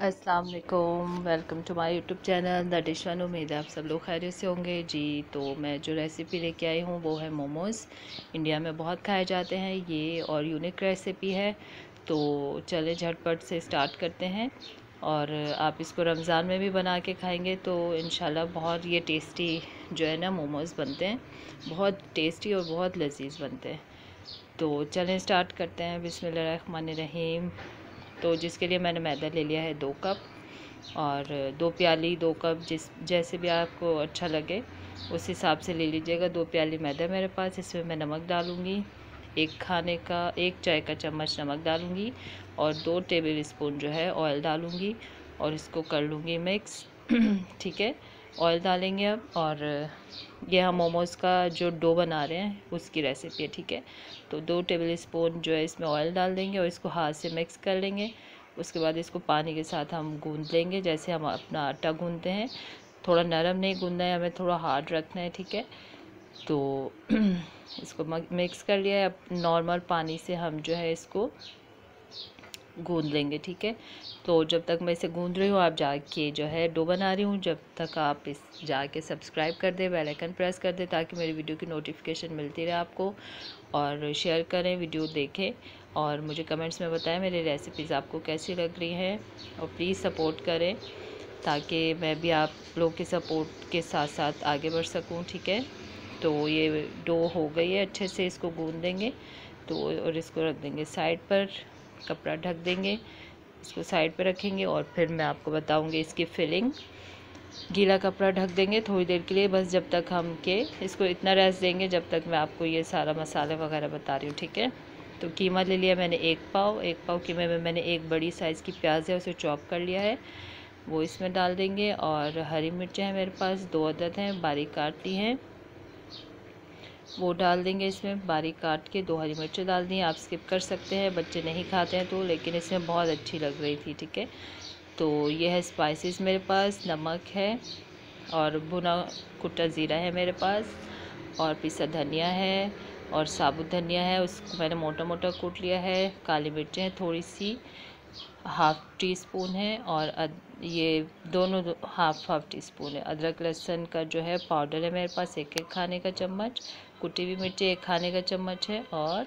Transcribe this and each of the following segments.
अस्सलाम वालेकुम, welcome to my YouTube channel the dish one. उम्मीद है आप सब लोग खैरियत से होंगे जी। तो मैं जो रेसिपी लेके आई हूँ वो है मोमोज़। इंडिया में बहुत खाए जाते हैं ये और यूनिक रेसिपी है। तो चले झटपट से स्टार्ट करते हैं। और आप इसको रमज़ान में भी बना के खाएंगे तो इंशाल्लाह बहुत ये टेस्टी जो है ना मोमोज़ बनते हैं, बहुत टेस्टी और बहुत लजीज बनते हैं। तो चलें स्टार्ट करते हैं। बिस्मिल्लाहिर्रहमानिर्रहीम। तो जिसके लिए मैंने मैदा ले लिया है 2 कप और 2 प्याली 2 कप, जैसे भी आपको अच्छा लगे उस हिसाब से ले लीजिएगा। 2 प्याली मैदा मेरे पास। इसमें मैं नमक डालूँगी, 1 चाय का चम्मच नमक डालूँगी और 2 टेबल स्पून जो है ऑयल डालूँगी और इसको कर लूँगी मिक्स। ठीक है, ऑयल डालेंगे अब। और ये हम मोमोज़ का जो डो बना रहे हैं उसकी रेसिपी है। ठीक है, तो 2 टेबल स्पून जो है इसमें ऑयल डाल देंगे और इसको हाथ से मिक्स कर लेंगे। उसके बाद इसको पानी के साथ हम गूंद लेंगे जैसे हम अपना आटा गूंदते हैं। थोड़ा नरम नहीं गूंदना है हमें, थोड़ा हार्ड रखना है। ठीक है, तो इसको मिक्स कर लिया है। अब नॉर्मल पानी से हम जो है इसको गूंद लेंगे। ठीक है, तो जब तक मैं इसे गूंद रही हूँ आप जाके जो है डो बना रही हूँ, जब तक आप इस जाके सब्सक्राइब कर दें, बेल आइकन प्रेस कर दें ताकि मेरी वीडियो की नोटिफिकेशन मिलती रहे आपको। और शेयर करें, वीडियो देखें और मुझे कमेंट्स में बताएं मेरी रेसिपीज़ आपको कैसी लग रही हैं। और प्लीज़ सपोर्ट करें ताकि मैं भी आप लोग के सपोर्ट के साथ साथ आगे बढ़ सकूँ। ठीक है, तो ये डो हो गई है अच्छे से, इसको गूंद देंगे तो और इसको रख देंगे साइड पर, कपड़ा ढक देंगे, इसको साइड पे रखेंगे। और फिर मैं आपको बताऊंगी इसकी फिलिंग। गीला कपड़ा ढक देंगे थोड़ी देर के लिए, बस जब तक हम के इसको इतना रेस्ट देंगे जब तक मैं आपको ये सारा मसाले वगैरह बता रही हूँ। ठीक है, तो कीमा ले लिया मैंने 1 पाव कीमे में मैंने एक बड़ी साइज़ की प्याज है उसे चॉप कर लिया है, वो इसमें डाल देंगे। और हरी मिर्चें हैं मेरे पास 2 अदद हैं, बारीक काट ली हैं, वो डाल देंगे इसमें। बारीक काट के 2 हरी मिर्चें डाल दी। आप स्किप कर सकते हैं, बच्चे नहीं खाते हैं तो, लेकिन इसमें बहुत अच्छी लग रही थी। ठीक है, तो ये है स्पाइसेस मेरे पास। नमक है और भुना कुटा ज़ीरा है मेरे पास और पिसा धनिया है और साबुत धनिया है, उसको मैंने मोटा मोटा कूट लिया है। काली मिर्चें हैं थोड़ी सी, हाफ़ टी स्पून है। और ये दोनों हाफ़ टी स्पून है। अदरक लहसुन का जो है पाउडर है मेरे पास 1 खाने का चम्मच। कुटी हुई मिर्ची 1 खाने का चम्मच है और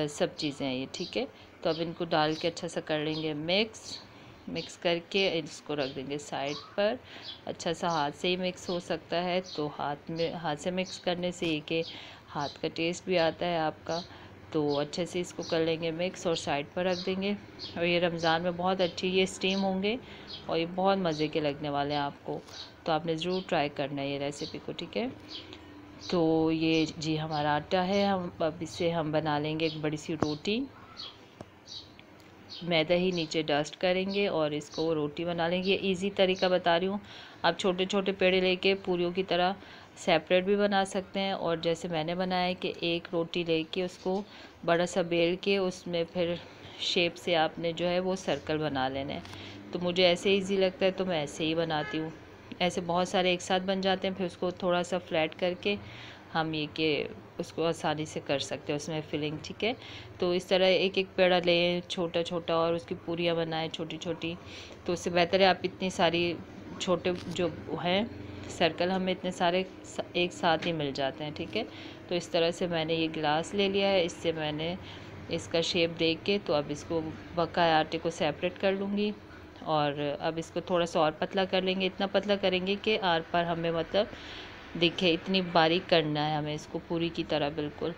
सब चीज़ें हैं ये। ठीक है, तो अब इनको डाल के अच्छा सा कर लेंगे मिक्स करके इसको रख देंगे साइड पर। अच्छा सा हाथ से ही मिक्स हो सकता है तो हाथ से मिक्स करने से ये कि हाथ का टेस्ट भी आता है आपका। तो अच्छे से इसको कर लेंगे मिक्स और साइड पर रख देंगे। और ये रमज़ान में बहुत अच्छी ये स्टीम होंगे और ये बहुत मज़े के लगने वाले हैं आपको, तो आपने ज़रूर ट्राई करना है ये रेसिपी को। ठीक है, तो ये जी हमारा आटा है, हम अब इससे हम बना लेंगे एक बड़ी सी रोटी। मैदा ही नीचे डस्ट करेंगे और इसको रोटी बना लेंगे। ये इजी तरीका बता रही हूँ, आप छोटे छोटे पेड़े लेके पूरियों की तरह सेपरेट भी बना सकते हैं। और जैसे मैंने बनाया है कि एक रोटी लेके उसको बड़ा सा बेल के उसमें फिर शेप से आपने जो है वो सर्कल बना लेने हैं। तो मुझे ऐसे ईजी लगता है तो मैं ऐसे ही बनाती हूँ। ऐसे बहुत सारे एक साथ बन जाते हैं, फिर उसको थोड़ा सा फ्लैट करके हम ये कि उसको आसानी से कर सकते हैं उसमें फिलिंग। ठीक है, तो इस तरह एक एक पेड़ा लें छोटा छोटा और उसकी पूरियाँ बनाएं छोटी छोटी। तो उससे बेहतर है आप इतनी सारी छोटे जो हैं सर्कल हमें इतने सारे एक साथ ही मिल जाते हैं। ठीक है, तो इस तरह से मैंने ये गिलास ले लिया है, इससे मैंने इसका शेप देख के तो अब इसको बकाया आटे को सेपरेट कर लूँगी। और अब इसको थोड़ा सा और पतला कर लेंगे, इतना पतला करेंगे कि आर पार हमें मतलब दिखे, इतनी बारीक करना है हमें इसको पूरी की तरह बिल्कुल।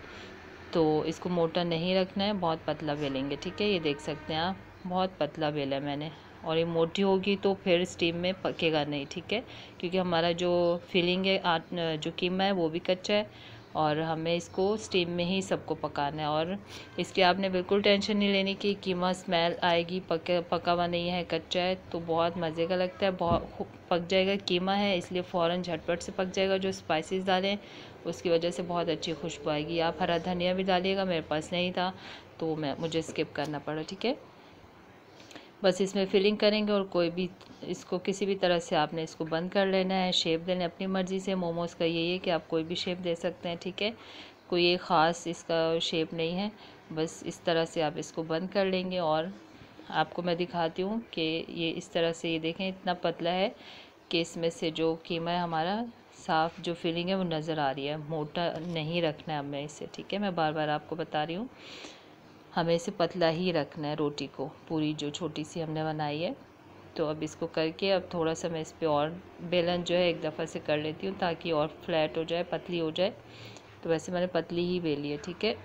तो इसको मोटा नहीं रखना है, बहुत पतला बेलेंगे। ठीक है, ये देख सकते हैं आप बहुत पतला बेला है मैंने। और ये मोटी होगी तो फिर स्टीम में पकेगा नहीं। ठीक है, क्योंकि हमारा जो फिलिंग है जो कीमा है वो भी कच्चा है और हमें इसको स्टीम में ही सबको पकाना है। और इसकी आपने बिल्कुल टेंशन नहीं लेनी कि कीमा स्मेल आएगी, पका हुआ नहीं है, कच्चा है, तो बहुत मज़े का लगता है, बहुत पक जाएगा। कीमा है इसलिए फ़ौरन झटपट से पक जाएगा। जो स्पाइसेस डालें उसकी वजह से बहुत अच्छी खुशबू आएगी। आप हरा धनिया भी डालिएगा, मेरे पास नहीं था तो मुझे स्किप करना पड़ा। ठीक है, बस इसमें फिलिंग करेंगे और कोई भी इसको किसी भी तरह से आपने इसको बंद कर लेना है, शेप देना अपनी मर्ज़ी से। मोमोज़ का यही है कि आप कोई भी शेप दे सकते हैं। ठीक है, कोई एक ख़ास इसका शेप नहीं है, बस इस तरह से आप इसको बंद कर लेंगे और आपको मैं दिखाती हूँ कि ये इस तरह से, ये देखें इतना पतला है कि इसमें से जो कीमा है हमारा साफ़ जो फिलिंग है वो नज़र आ रही है। मोटा नहीं रखना है हमें इसे, ठीक है। मैं बार बार आपको बता रही हूँ, हमें इसे पतला ही रखना है रोटी को, पूरी जो छोटी सी हमने बनाई है। तो अब इसको करके अब थोड़ा सा मैं इस पर और बेलन जो है एक दफ़ा से कर लेती हूँ ताकि और फ्लैट हो जाए, पतली हो जाए। तो वैसे मैंने पतली ही बेली है, ठीक है।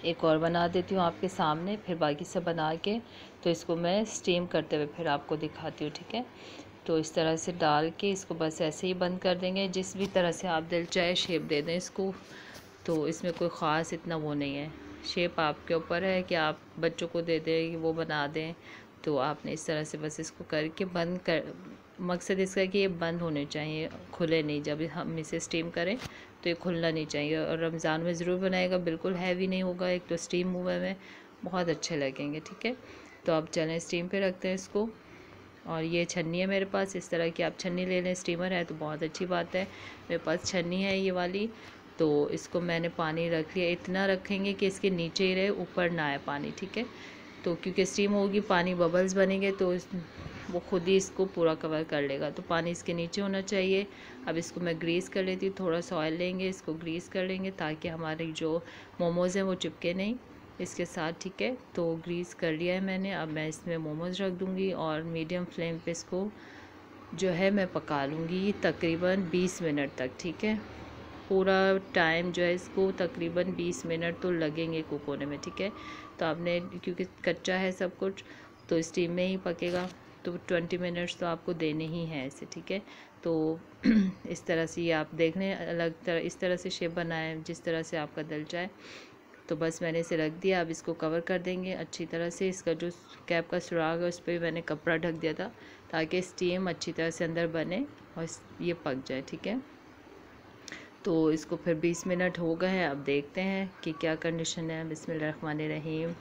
एक और बना देती हूँ आपके सामने, फिर बाकी सब बना के तो इसको मैं स्टीम करते हुए फिर आपको दिखाती हूँ, ठीक है। तो इस तरह से डाल के इसको बस ऐसे ही बंद कर देंगे। जिस भी तरह से आप दिल चाहे शेप दे दें इसको, तो इसमें कोई ख़ास इतना वो नहीं है। शेप आपके ऊपर है कि आप बच्चों को दे दें, वो बना दें। तो आपने इस तरह से बस इसको करके बंद कर, मकसद इसका कि ये बंद होने चाहिए, खुले नहीं। जब हम इसे स्टीम करें तो ये खुलना नहीं चाहिए। और रमज़ान में ज़रूर बनाएगा, बिल्कुल हैवी नहीं होगा। एक तो स्टीम हुए में बहुत अच्छे लगेंगे, ठीक है। तो अब चलें स्टीम पे रखते हैं इसको। और ये छन्नी है मेरे पास, इस तरह की आप छन्नी ले लें। स्टीमर है तो बहुत अच्छी बात है, मेरे पास छन्नी है ये वाली। तो इसको मैंने पानी रख लिया, इतना रखेंगे कि इसके नीचे ही रहे, ऊपर ना आए पानी, ठीक है। तो क्योंकि स्टीम होगी, पानी बबल्स बनेंगे तो वो खुद ही इसको पूरा कवर कर लेगा। तो पानी इसके नीचे होना चाहिए। अब इसको मैं ग्रीस कर लेती हूँ, थोड़ा सा ऑयल लेंगे, इसको ग्रीस कर लेंगे ताकि हमारी जो मोमोज़ हैं वो चिपके नहीं इसके साथ, ठीक है। तो ग्रीस कर लिया है मैंने। अब मैं इसमें मोमोज़ रख दूँगी और मीडियम फ्लेम पे इसको जो है मैं पका लूँगी तकरीबन 20 मिनट तक, ठीक है। पूरा टाइम जो है इसको तकरीबन 20 मिनट तो लगेंगे कुक होने में, ठीक है। तो आपने, क्योंकि कच्चा है सब कुछ, तो स्टीम में ही पकेगा, तो 20 मिनट्स तो आपको देने ही हैं ऐसे, ठीक है। तो इस तरह से ये आप देख लें, अलग तरह इस तरह से शेप बनाएं जिस तरह से आपका दिल चाहे। तो बस मैंने इसे रख दिया। अब इसको कवर कर देंगे अच्छी तरह से। इसका जो कैप का सुराख है उस पर भी मैंने कपड़ा ढक दिया था ताकि स्टीम अच्छी तरह से अंदर बने और ये पक जाए, ठीक है। तो इसको फिर 20 मिनट हो गए हैं। अब देखते हैं कि क्या कंडीशन है। बिस्मिल्लाहिर्रहमानिर्रहीम।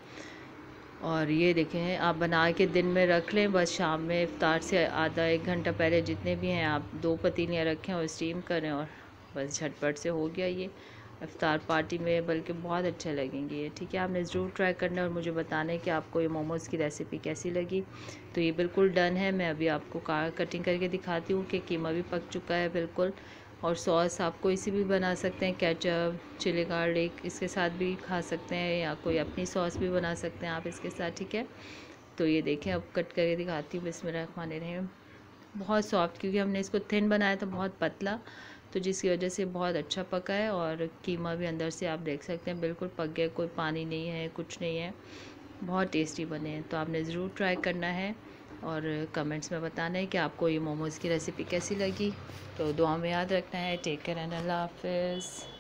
और ये देखें, आप बना के दिन में रख लें, बस शाम में इफ्तार से आधा एक घंटा पहले जितने भी हैं आप 2 पतीलियाँ रखें और स्टीम करें और बस झटपट से हो गया ये इफ्तार पार्टी में, बल्कि बहुत अच्छे लगेंगे ये, ठीक है। आपने ज़रूर ट्राई करना है और मुझे बताना है कि आपको ये मोमोज़ की रेसिपी कैसी लगी। तो ये बिल्कुल डन है। मैं अभी आपको कटिंग करके दिखाती हूँ कि कीमा भी पक चुका है बिल्कुल। और सॉस आप कोई सी भी बना सकते हैं, केचप, चिली गार्लिक, इसके साथ भी खा सकते हैं, या कोई अपनी सॉस भी बना सकते हैं आप इसके साथ, ठीक है। तो ये देखें, अब कट करके दिखाती हूँ। बिस्मिल्लाहिर्रहमानिर्रहीम। बहुत सॉफ्ट, क्योंकि हमने इसको थिन बनाया था, बहुत पतला, तो जिसकी वजह से बहुत अच्छा पका है। और कीमा भी अंदर से आप देख सकते हैं बिल्कुल पक गया, कोई पानी नहीं है, कुछ नहीं है, बहुत टेस्टी बने हैं। तो आपने ज़रूर ट्राई करना है और कमेंट्स में बताना है कि आपको ये मोमोज़ की रेसिपी कैसी लगी। तो दुआ में याद रखना है। टेक केयर एंड अल्लाह हाफ़िज़।